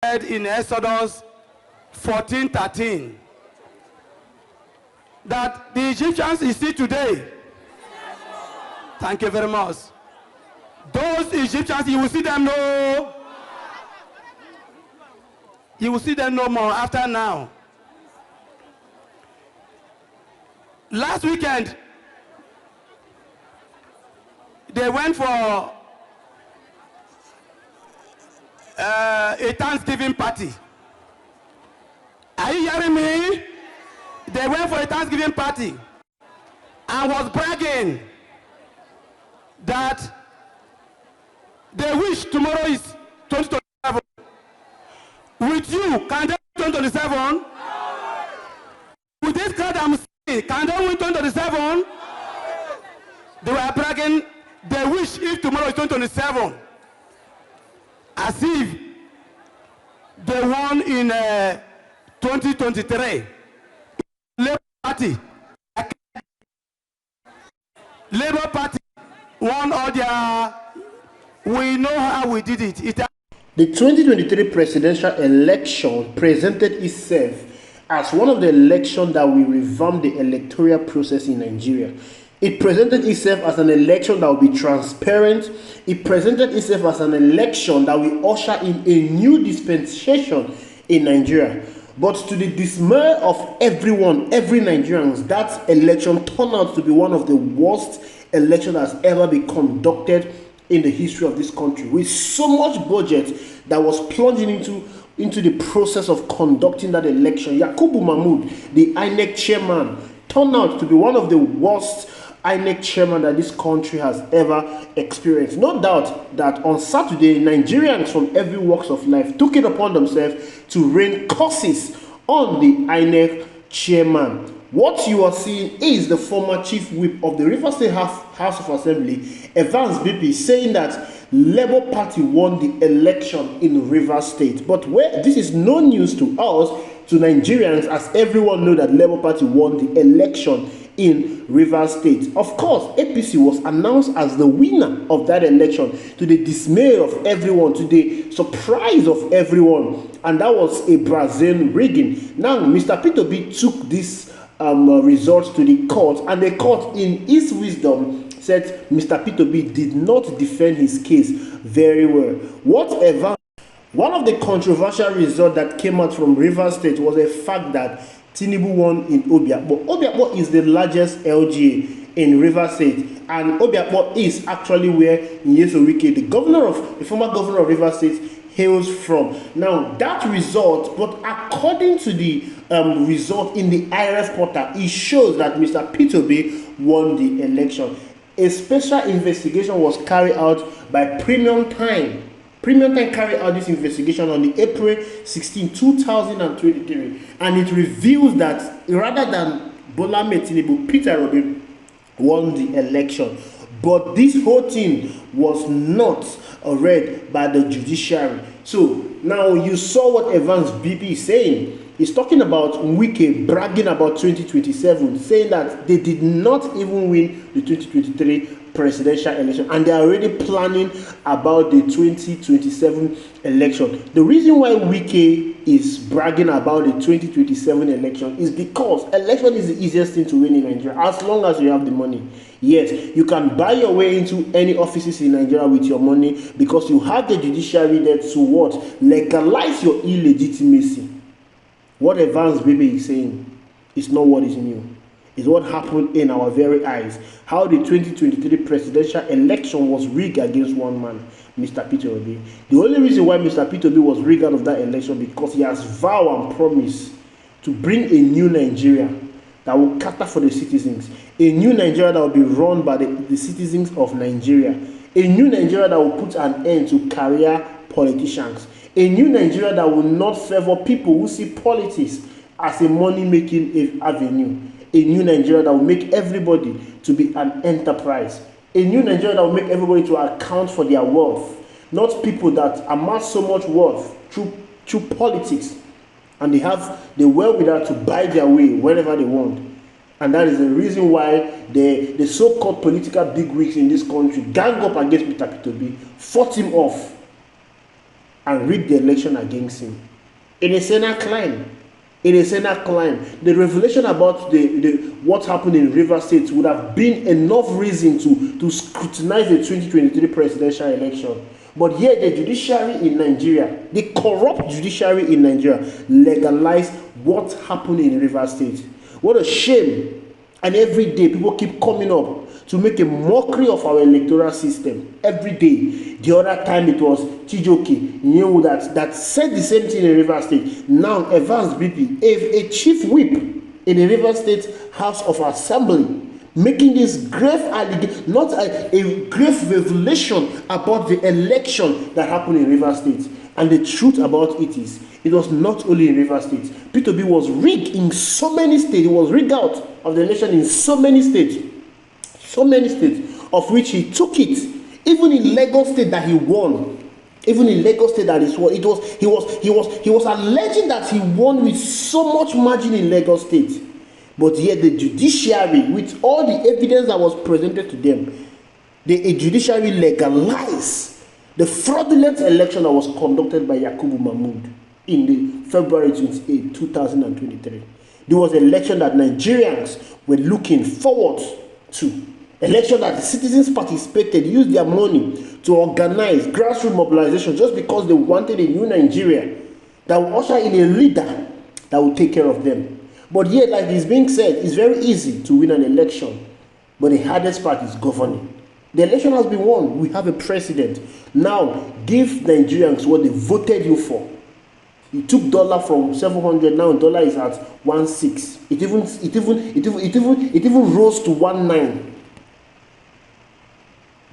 in Exodus 14:13 that the Egyptians you see today, thank you very much. Those Egyptians, you will see them no, you will see them no more after now. Last weekend, they went for a Thanksgiving party. Are you hearing me? They went for a Thanksgiving party and was bragging that they wish tomorrow is 2027. With you, can they win 2027? With this crowd I'm seeing, can they win 2027? They were bragging, they wish if tomorrow is 2027. As if they won in 2023. Labour Party won all their. We know how we did it. The 2023 presidential election presented itself as one of the elections that will revamp the electoral process in Nigeria. It presented itself as an election that will be transparent. It presented itself as an election that will usher in a new dispensation in Nigeria. But to the dismay of everyone, every Nigerian, that election turned out to be one of the worst elections that has ever been conducted in the history of this country, with so much budget that was plunging into the process of conducting that election. Yakubu Mahmood, the INEC chairman, turned out to be one of the worst INEC chairman that this country has ever experienced. No doubt that on Saturday, Nigerians from every walks of life took it upon themselves to rain curses on the INEC chairman. What you are seeing is the former chief whip of the Rivers State House of Assembly, Evans Bipi, saying that Labour Party won the election in Rivers State. But this is no news to us, to Nigerians, as everyone knows that Labour Party won the election in Rivers State. Of course, APC was announced as the winner of that election, to the dismay of everyone, to the surprise of everyone, and that was a Brazilian rigging. Now, Mr. P2B took this results to the court, and the court, in its wisdom, said Mr. P2B did not defend his case very well. Whatever, one of the controversial results that came out from Rivers State was the fact that Tinubu won in Obiakpo. Obiakpo is the largest LGA in Rivers State, and Obiakpo is actually where Nyeso Wike, the former governor of Rivers State, hails from. Now, that result, but according to the result in the IRS portal, it shows that Mr. P2B won the election. A special investigation was carried out by Premium Time. Premium Time carried out this investigation on the April 16, 2023, and it reveals that rather than Bola Ahmed Tinubu, Peter Obi won the election. But this whole thing was not read by the judiciary. So now you saw what Evans Bipi is saying. He's talking about Wike bragging about 2027, saying that they did not even win the 2023 presidential election, and they are already planning about the 2027 election. The reason why Wike is bragging about the 2027 election is because election is the easiest thing to win in Nigeria, as long as you have the money. Yes, you can buy your way into any offices in Nigeria with your money, because you have the judiciary there to what? Legalize your illegitimacy. What Evans Bibi is saying is not what is new. It's what happened in our very eyes. How the 2023 presidential election was rigged against one man, Mr. Peter Obi. The only reason why Mr. Peter Obi was rigged out of that election because he has vowed and promised to bring a new Nigeria that will cater for the citizens. A new Nigeria that will be run by the citizens of Nigeria. A new Nigeria that will put an end to career politicians. A new Nigeria that will not favor people who see politics as a money-making avenue. A new Nigeria that will make everybody to be an enterprise. A new Nigeria that will make everybody to account for their wealth. Not people that amass so much wealth through politics, and they have the wherewithal to buy their way wherever they want. And that is the reason why the so-called political bigwigs in this country gang up against Mr. P2B, fought him off. and rigged the election against him. In a Senate climb. The revelation about what happened in Rivers State would have been enough reason to scrutinize the 2023 presidential election. But here the judiciary in Nigeria, the corrupt judiciary in Nigeria, legalized what happened in Rivers State. What a shame. And every day people keep coming up to make a mockery of our electoral system. Every day. The other time it was Chijoke, that said the same thing in Rivers State. Now Evans Bipi, a chief whip in the Rivers State House of Assembly, making this grave allegation, not a grave revelation about the election that happened in Rivers State. And the truth about it is, it was not only in Rivers State. P2B was rigged in so many states. He was rigged out of the election in so many states, of which he took it. Even in Lagos State that he won, he was alleging that he won with so much margin in Lagos State. But yet the judiciary, with all the evidence that was presented to them, the judiciary legalized the fraudulent election that was conducted by Yakubu Mahmoud in the February 28, 2023. There was an election that Nigerians were looking forward to. Election that the citizens participated, used their money to organize grassroots mobilization just because they wanted a new Nigeria that will usher in a leader that will take care of them. But yet, like is being said, it's very easy to win an election, but the hardest part is governing. The election has been won. We have a president. Now, give Nigerians what they voted you for. You took dollar from 700. Now dollar is at 16. It even rose to 19.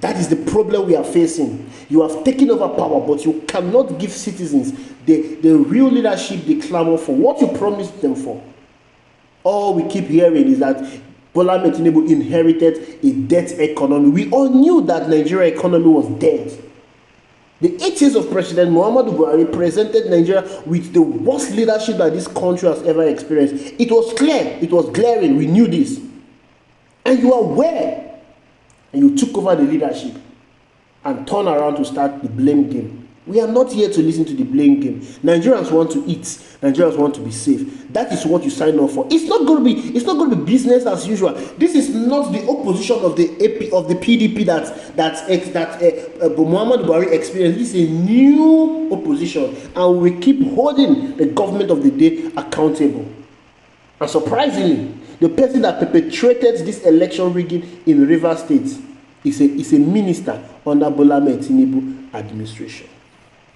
That is the problem we are facing. You have taken over power, but you cannot give citizens the real leadership they clamor for. What you promised them for. All we keep hearing is that Bola Tinubu inherited a debt economy. We all knew that Nigeria economy was dead. The 8 years of President Muhammadu Buhari presented Nigeria with the worst leadership that this country has ever experienced. It was clear, it was glaring, we knew this. And you are aware. And you took over the leadership and turn around to start the blame game. We are not here to listen to the blame game. Nigerians want to eat. Nigerians want to be safe. That is what you sign up for. It's not going to be business as usual. This is not the opposition of the PDP that Muhammad Buhari experienced. This is a new opposition, and we keep holding the government of the day accountable. And surprisingly, the person that perpetrated this election rigging in Rivers State is a minister under Bola Tinubu administration.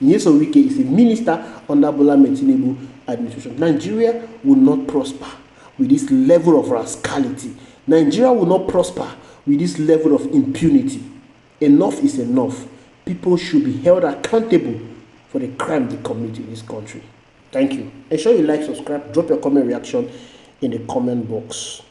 Nyesom Wike is a minister under Bola Tinubu administration. Nigeria will not prosper with this level of rascality. Nigeria will not prosper with this level of impunity. Enough is enough. People should be held accountable for the crime they commit in this country. Thank you. Ensure you like, subscribe, drop your comment reaction in the comment box.